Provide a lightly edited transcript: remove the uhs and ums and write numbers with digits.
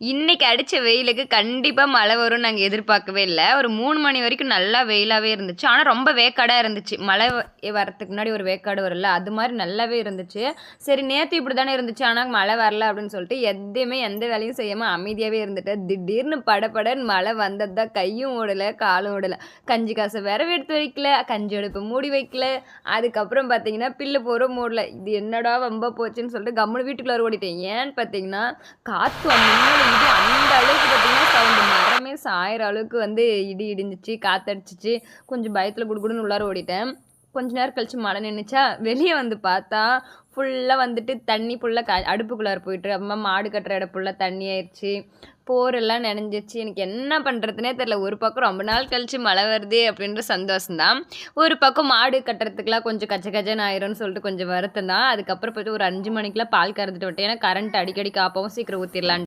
இன்னைக்கு அடிச்ச வெயிலுக்கு கண்டிப்பா மழை வரும்னு நாங்க எதிர்பார்க்கவே இல்ல. ஒரு 3 மணி வரைக்கும் நல்லா வெயிலாவே இருந்துச்சு. ஆனா ரொம்ப வேக்காடா இருந்துச்சு. மழை வரத்துக்கு முன்னாடி ஒரு வேக்காடு வரும்ல, அது மாரி நல்லாவே இருந்துச்சு. சரி நேத்து இப்படித்தானே இருந்துச்சு, ஆனா மழை வரல அப்படின்னு சொல்லிட்டு எதையுமே எந்த வேலையும் செய்யாம அமைதியாவே இருந்துட்டேன். திடீர்னு படபடன்னு மழை வந்தது தான் கையும் ஓடல, காலும் ஓடல. கஞ்சி காச விரவி எடுத்து வைக்கல, கஞ்சி அடுப்ப மூடி வைக்கல. அதுக்கப்புறம் பார்த்தீங்கன்னா, பில்லு போட மூடல. இது என்னடா வம்பா போச்சுன்னு சொல்லிட்டு கம்முனு வீட்டுக்குள்ளார ஓடிட்டேன். ஏன்னு பார்த்தீங்கன்னா, காத்து மின்னல் இடி அந்த அளவுக்கு பார்த்தீங்கன்னா சவுண்டு மரமே சாயிற அளவுக்கு வந்து இடி இடிஞ்சிச்சு, காத்தடிச்சிச்சு. கொஞ்சம் பயத்தில் குடுகுடுன்னு உள்ளார ஓடிட்டேன். கொஞ்ச நேரம் கழிச்சு மழை நின்னுச்சா, வெளியே வந்து பார்த்தா ஃபுல்லா வந்துட்டு தண்ணி ஃபுல்லா அடுப்புக்குள்ளார போயிட்டு, அப்புறமா மாடு கட்டுற இடம் ஃபுல்லா தண்ணி ஆயிடுச்சு. போரெல்லாம் நனைஞ்சிருச்சு. எனக்கு என்ன பண்ணுறதுனே தெரில. ஒரு பக்கம் ரொம்ப நாள் கழிச்சு மழை வருதே அப்படின்ற சந்தோஷம் தான். ஒரு பக்கம் மாடு கட்டுறதுக்குலாம் கொஞ்சம் கச்ச கச்சன்னு ஆயிரும்னு சொல்லிட்டு கொஞ்சம் வருத்தம் தான். அதுக்கப்புறம் போய்ட்டு ஒரு 5 மணிக்கெலாம் பால் கறந்துட்டு விட்டேன். ஏன்னா கரண்ட் அடிக்கடி காப்பாவும் சீக்கிரம் ஊற்றிடலான்ட்டு.